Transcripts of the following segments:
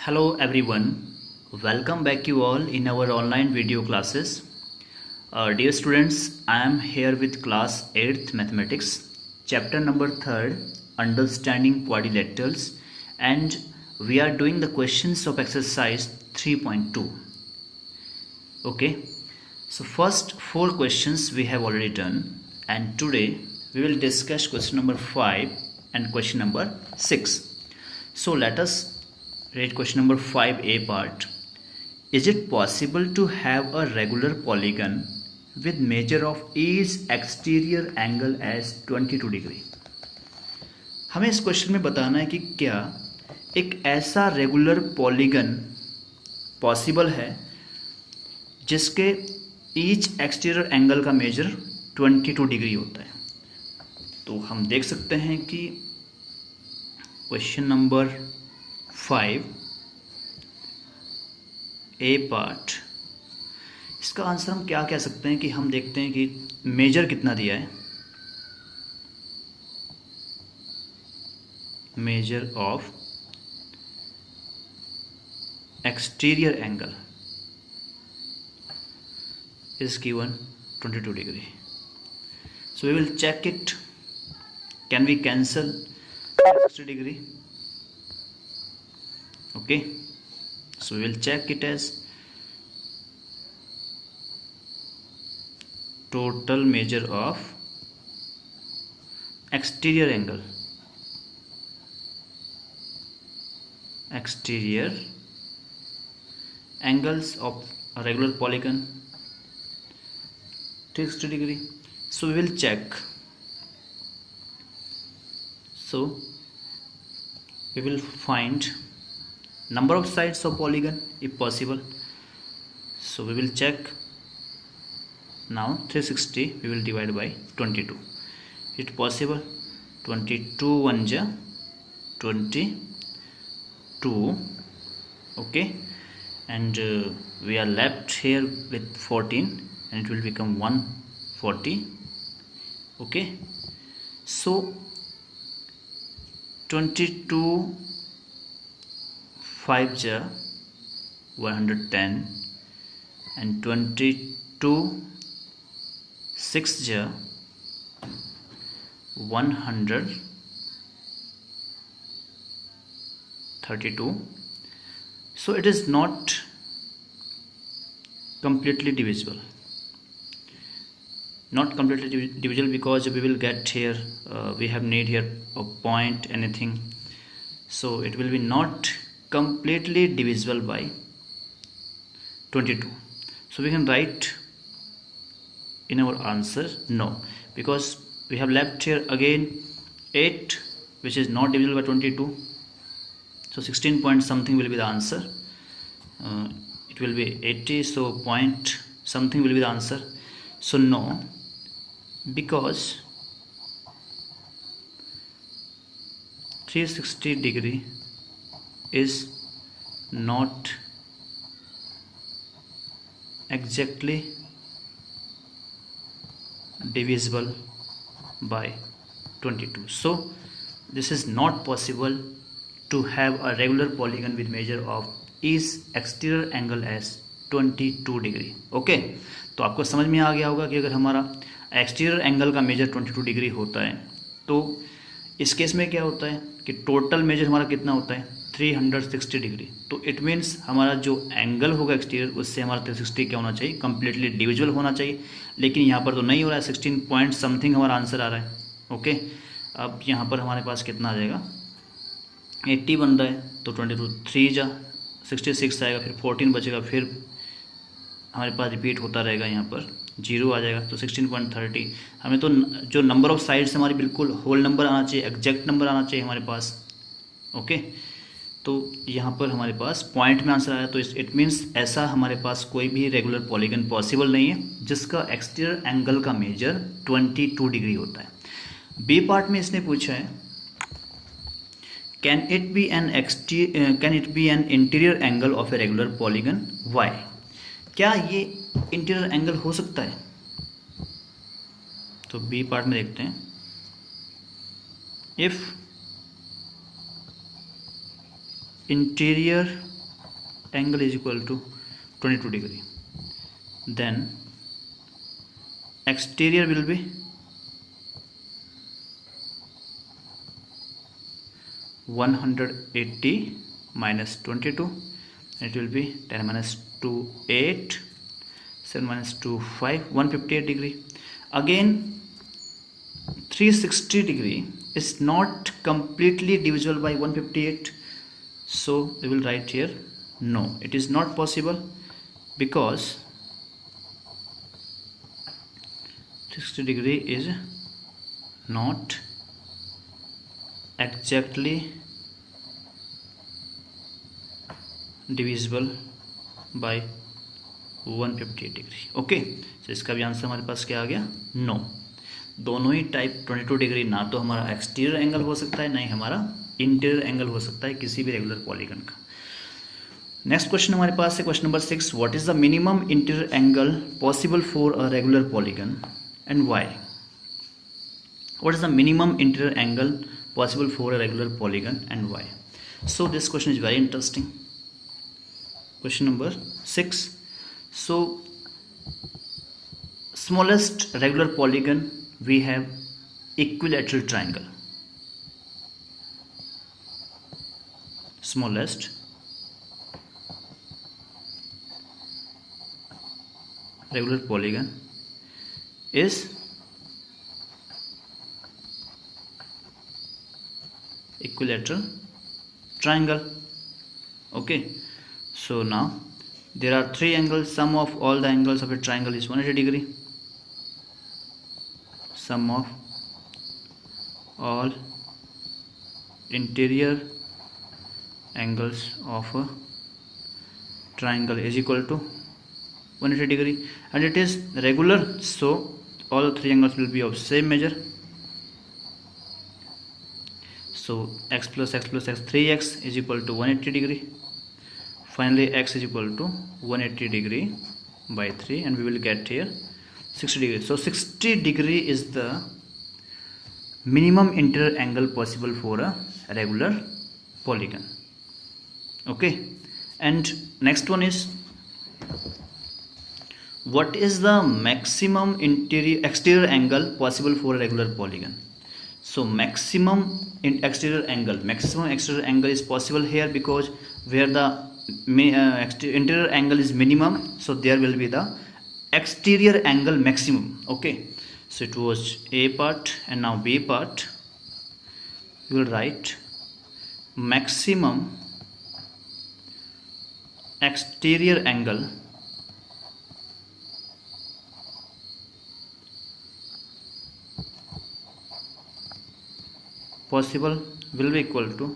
Hello everyone, welcome back you all in our online video classes. Dear students, I am here with class 8th mathematics, chapter number 3rd, understanding quadrilaterals, and we are doing the questions of exercise 3.2. Okay, so first 4 questions we have already done, and today we will discuss question number 5 and question number 6. So let us read question number 5a part. Is it possible to have a regular polygon with measure of each exterior angle as 22 degree? हमें इस question में बताना है कि क्या एक ऐसा regular polygon possible है जिसके ईच एक्सटीरियर एंगल का मेजर 22 डिग्री होता है। तो हम देख सकते हैं कि क्वेश्चन नंबर 5 ए पार्ट, इसका आंसर हम क्या कह सकते हैं कि हम देखते हैं कि मेजर कितना दिया है। Measure of exterior angle is given 22 degree. So we will check it. Can we cancel 60 degree? Okay, so we will check it as total measure of exterior angle, exterior angles of a regular polygon 360 degree. So we will check. So we will find number of sides of polygon if possible. So we will check. Now 360 we will divide by 22. Is it possible? 22 1 ja 22. Okay, and we are left here with 14 and it will become 140. Okay, so 22 5 ja 110 and 22 6 ja 132. So it is not completely divisible. Not completely divisible because we will get here we have need here a point anything, so it will be not completely divisible by 22. So we can write in our answer no, because we have left here again 8 which is not divisible by 22. So 16 point something will be the answer. It will be 80, so point something will be the answer. So no, because 360 degree is not exactly divisible by 22. So this is not possible to have a regular polygon with measure of each exterior angle as 22 degree. Okay, तो आपको समझ में आ गया होगा कि अगर हमारा exterior angle का मेजर 22 डिग्री होता है तो इस केस में क्या होता है कि टोटल मेजर हमारा कितना होता है 360 डिग्री. तो इट मीन्स हमारा जो एंगल होगा एक्सटीरियर उससे हमारा 360 क्या होना चाहिए, कंप्लीटली डिविजिबल होना चाहिए. लेकिन यहाँ पर तो नहीं हो रहा है, 16 पॉइंट समथिंग हमारा आंसर आ रहा है. ओके, अब यहाँ पर हमारे पास कितना आ जाएगा 80 बन रहा है, तो 22 3 जा 66 आएगा, फिर 14 बचेगा, फिर हमारे पास रिपीट होता रहेगा, यहाँ पर 0 आ जाएगा, तो 16.30. हमें तो जो नंबर ऑफ साइड्स हमारी बिल्कुल होल नंबर आना चाहिए, एग्जैक्ट नंबर आना चाहिए हमारे पास. ओके, तो यहाँ पर हमारे पास पॉइंट में आंसर आया, तो इट मीन्स ऐसा हमारे पास कोई भी रेगुलर पॉलीगन पॉसिबल नहीं है जिसका एक्सटीरियर एंगल का मेजर 22 डिग्री होता है. बी पार्ट में इसने पूछा है can it be an interior angle of a regular polygon why. क्या ये इंटीरियर एंगल हो सकता है? तो बी पार्ट में देखते हैं if interior angle is equal to 22 degree, then exterior will be 180 minus 22, it will be 10 minus 2 8, 7 minus 2 5, 158 degree. Again 360 degree is not completely divisible by 158, so we will write here no, it is not possible, because 60 degree is not exactly divisible by 158 degree. Okay, तो इसका भी answer हमारे पास क्या आ गया? No. दोनों ही type 22 degree ना तो हमारा एक्सटीरियर एंगल हो सकता है, ना ही हमारा इंटीरियर एंगल हो सकता है किसी भी रेगुलर पॉलीगन का. नेक्स्ट क्वेश्चन हमारे पास है question number 6. What is the minimum interior angle possible for a regular polygon and why? What is the minimum interior angle possible for a regular polygon and why? So this question is very interesting. Question number 6. So smallest regular polygon we have equilateral triangle. Smallest regular polygon is equilateral triangle. Okay, so now there are three angles. Sum of all the angles of a triangle is 180 degree. Sum of all interior angles of a triangle is equal to 180 degree, and it is regular, so all the three angles will be of same measure. So x plus x plus x, 3x is equal to 180 degree. Finally x is equal to 180 degree by 3, and we will get here 60 degree. So 60 degree is the minimum interior angle possible for a regular polygon. Okay, and next one is, what is the maximum exterior angle possible for a regular polygon? So maximum exterior angle is possible here, because where the interior angle is minimum, so there will be the exterior angle maximum. Okay, so it was A part, and now B part. You will write maximum exterior angle possible will be equal to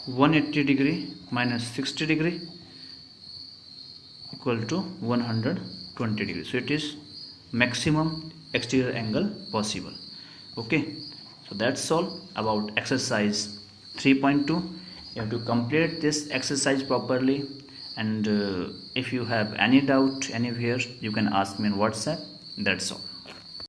180 degree minus 60 degree equal to 120 degree. So it is maximum exterior angle possible. Okay, so that's all about exercise 3.2. You have to complete this exercise properly, and if you have any doubt anywhere, you can ask me on WhatsApp. That's all.